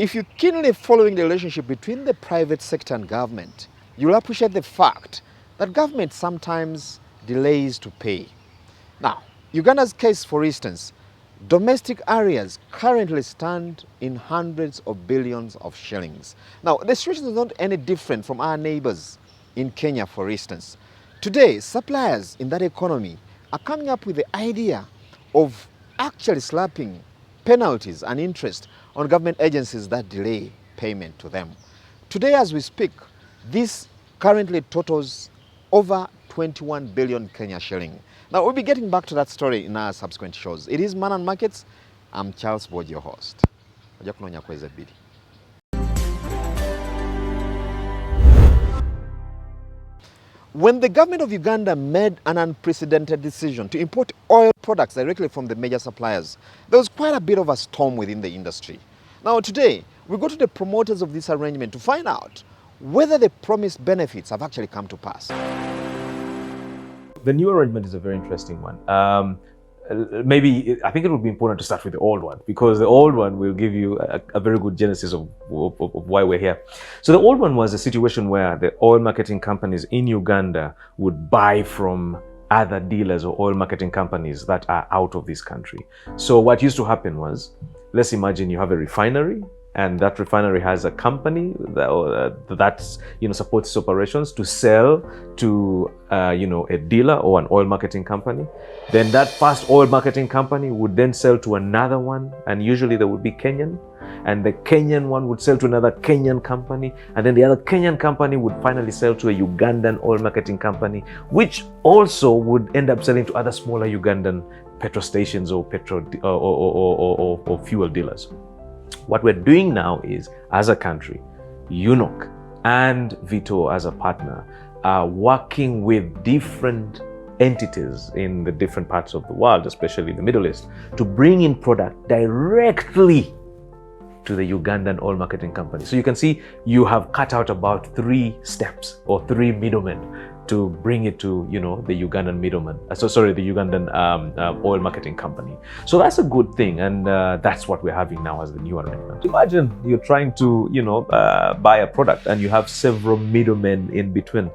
If you're keenly following the relationship between the private sector and government, you'll appreciate the fact that government sometimes delays to pay. Now, Uganda's case, for instance, domestic areas currently stand in hundreds of billions of shillings. Now, the situation is not any different from our neighbors in Kenya, for instance. Today, suppliers in that economy are coming up with the idea of actually slapping penalties and interest on government agencies that delay payment to them. Today, as we speak, this currently totals over 21 billion Kenya shilling. Now, we'll be getting back to that story in our subsequent shows. It is Money and Markets. I'm Charles Boyd, your host. When the government of Uganda made an unprecedented decision to import oil products directly from the major suppliers, there was quite a bit of a storm within the industry. Now today, we go to the promoters of this arrangement to find out whether the promised benefits have actually come to pass. The new arrangement is a very interesting one. I think it would be important to start with the old one, because the old one will give you a very good genesis of why we're here. So the old one was a situation where the oil marketing companies in Uganda would buy from other dealers or oil marketing companies that are out of this country. So what used to happen was, let's imagine you have a refinery, and that refinery has a company that supports its operations to sell to a dealer or an oil marketing company. Then that first oil marketing company would then sell to another one, and usually they would be Kenyan, and the Kenyan one would sell to another Kenyan company, and then the other Kenyan company would finally sell to a Ugandan oil marketing company, which also would end up selling to other smaller Ugandan petrol stations or petrol or fuel dealers. What we're doing now is, as a country, UNOC and Vito as a partner are working with different entities in the different parts of the world, especially the Middle East, to bring in product directly to the Ugandan oil marketing company. So you can see you have cut out about 3 steps or 3 middlemen to bring it to the Ugandan middleman. The Ugandan oil marketing company. So that's a good thing, and that's what we're having now as the new arrangement. Imagine you're trying to buy a product and you have several middlemen in between.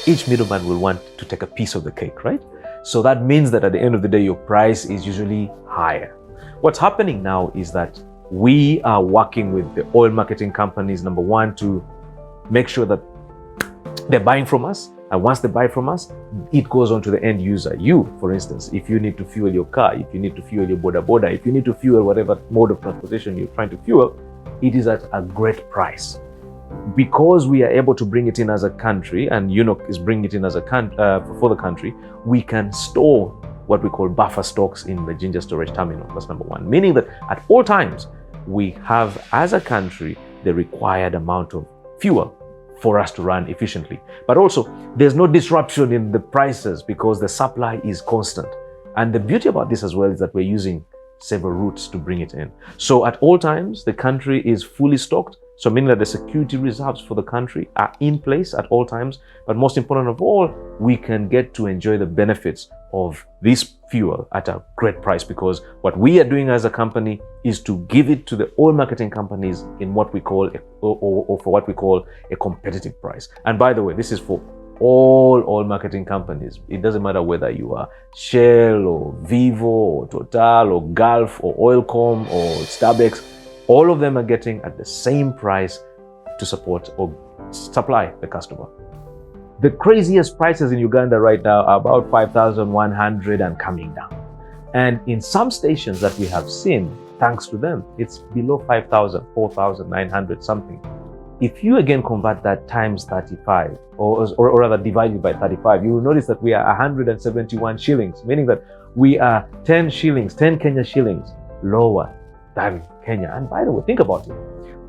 Each middleman will want to take a piece of the cake, right? So that means that at the end of the day, your price is usually higher. What's happening now is that we are working with the oil marketing companies, number one, to make sure that they're buying from us. And once they buy from us, it goes on to the end user. You, for instance, if you need to fuel your car, if you need to fuel your boda, if you need to fuel whatever mode of transportation you're trying to fuel, it is at a great price. Because we are able to bring it in as a country, and UNOC is bringing it in as a for the country, we can store what we call buffer stocks in the ginger storage terminal. That's number one. Meaning that at all times, we have, as a country, the required amount of fuel for us to run efficiently. But also, there's no disruption in the prices because the supply is constant. And the beauty about this as well is that we're using several routes to bring it in. So at all times, the country is fully stocked. So meaning that the security reserves for the country are in place at all times. But most important of all, we can get to enjoy the benefits of this fuel at a great price, because what we are doing as a company is to give it to the oil marketing companies in what we call or for what we call a competitive price. And by the way, this is for all oil marketing companies. It doesn't matter whether you are Shell or Vivo or Total or Gulf or Oilcom or Starbucks. All of them are getting at the same price to support or supply the customer. The craziest prices in Uganda right now are about 5,100 and coming down. And in some stations that we have seen, thanks to them, it's below 5,000, 4,900 something. If you again convert that times 35, or rather divided by 35, you will notice that we are 171 shillings, meaning that we are 10 Kenya shillings lower than Kenya. And by the way, think about it.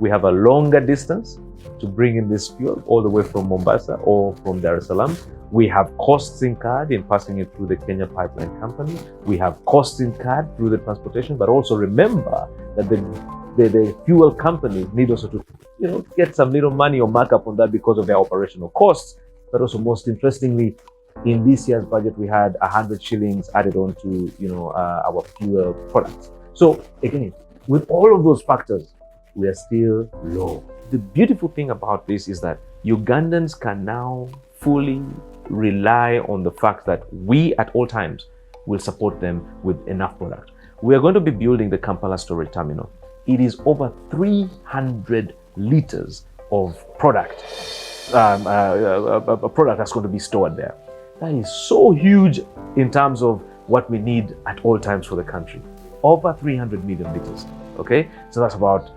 We have a longer distance to bring in this fuel all the way from Mombasa or from Dar es Salaam. We have costs incurred in passing it through the Kenya Pipeline Company. We have costs incurred through the transportation, but also remember that the fuel companies need also to get some little money or markup on that because of their operational costs. But also, most interestingly, in this year's budget, we had 100 shillings added on to our fuel products. So again, with all of those factors, we are still low. The beautiful thing about this is that Ugandans can now fully rely on the fact that we at all times will support them with enough product. We are going to be building the Kampala storage terminal. It is over 300 liters of product, a product that's going to be stored there. That is so huge in terms of what we need at all times for the country. Over 300 million liters, okay? So that's about,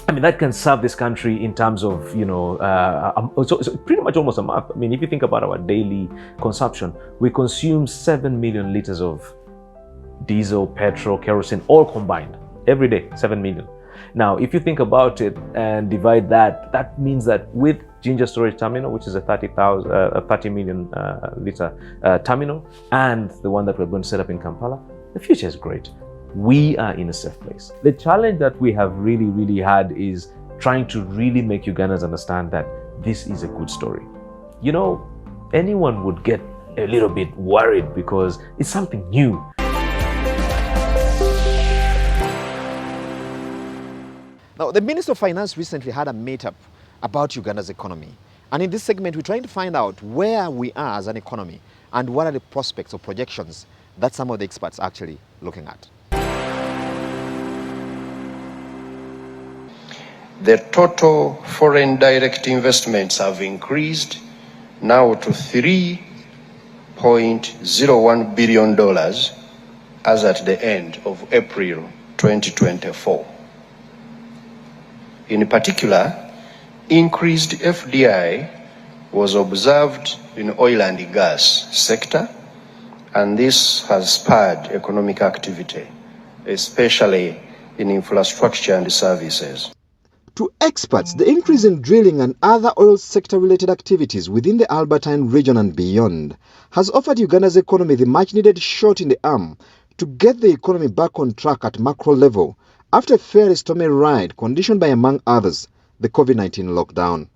that can serve this country in terms of, so pretty much almost a month. If you think about our daily consumption, we consume 7 million liters of diesel, petrol, kerosene, all combined every day, 7 million. Now, if you think about it and divide that, that means that with Jinja Storage Terminal, which is a 30 million liter terminal, and the one that we're going to set up in Kampala, the future is great. We are in a safe place. The challenge that we have really had is trying to really make Ugandans understand that this is a good story. Anyone would get a little bit worried because it's something new. Now, the Minister of Finance recently had a meetup about Uganda's economy. And in this segment, we're trying to find out where we are as an economy and what are the prospects or projections that some of the experts are actually looking at. The total foreign direct investments have increased now to $3.01 billion as at the end of April 2024. In particular, increased FDI was observed in oil and gas sector, and this has spurred economic activity, especially in infrastructure and services. To experts, the increase in drilling and other oil sector-related activities within the Albertine region and beyond has offered Uganda's economy the much-needed shot in the arm to get the economy back on track at macro level after a fairly stormy ride conditioned by, among others, the COVID-19 lockdown.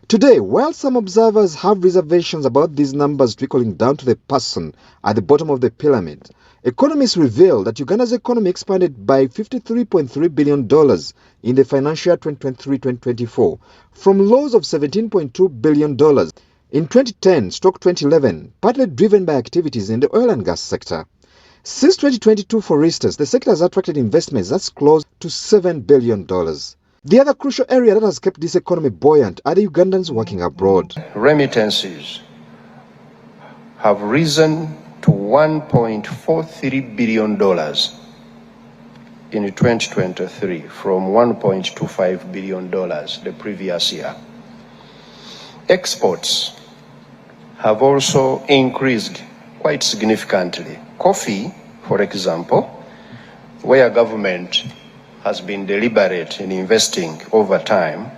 Today, while some observers have reservations about these numbers trickling down to the person at the bottom of the pyramid, economists reveal that Uganda's economy expanded by $53.3 billion in the financial year 2023-2024 from lows of $17.2 billion in 2010-2011, partly driven by activities in the oil and gas sector. Since 2022, for instance, the sector has attracted investments that's close to $7 billion. The other crucial area that has kept this economy buoyant are the Ugandans working abroad. Remittances have risen to $1.43 billion in 2023 from $1.25 billion the previous year. Exports have also increased quite significantly. Coffee, for example, where government has been deliberate in investing over time,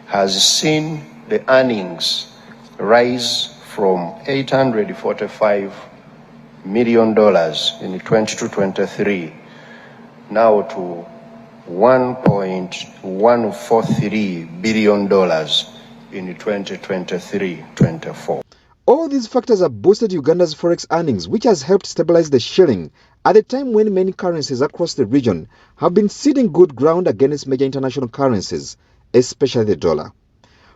has seen the earnings rise from $845 million in 2022-23 now to $1.143 billion in 2023-24. All these factors have boosted Uganda's forex earnings, which has helped stabilize the shilling at a time when many currencies across the region have been ceding good ground against major international currencies, especially the dollar.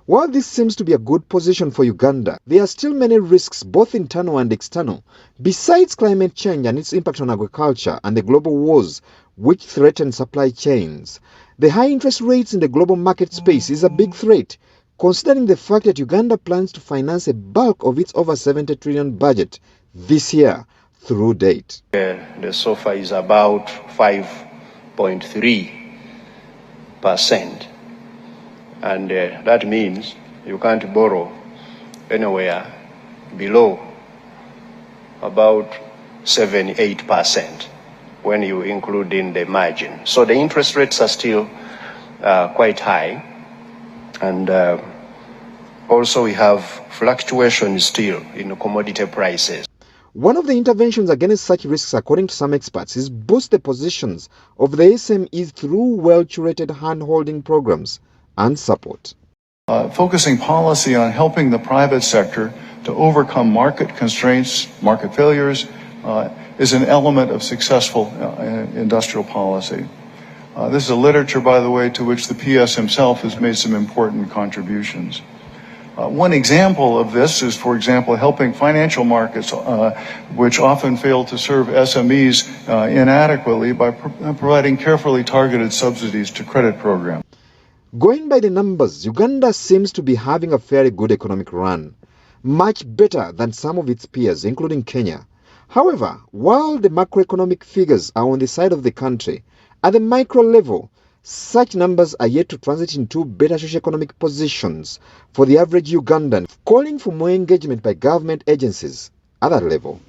While this seems to be a good position for Uganda, there are still many risks, both internal and external, besides climate change and its impact on agriculture and the global wars which threaten supply chains. The high interest rates in the global market space is a big threat, considering the fact that Uganda plans to finance a bulk of its over 70 trillion budget this year through date. The SOFR is about 5.3%, and that means you can't borrow anywhere below about 7-8% when you include in the margin. So the interest rates are still quite high. And also we have fluctuations still in commodity prices. One of the interventions against such risks, according to some experts, is boost the positions of the SMEs through well-curated hand-holding programs and support. Focusing policy on helping the private sector to overcome market constraints, market failures, is an element of successful industrial policy. This is a literature, by the way, to which the PS himself has made some important contributions. One example of this is, for example, helping financial markets, which often fail to serve SMEs inadequately by providing carefully targeted subsidies to credit programs. Going by the numbers, Uganda seems to be having a fairly good economic run, much better than some of its peers, including Kenya. However, while the macroeconomic figures are on the side of the country, at the micro level, such numbers are yet to transit into better socioeconomic positions for the average Ugandan, calling for more engagement by government agencies at that level.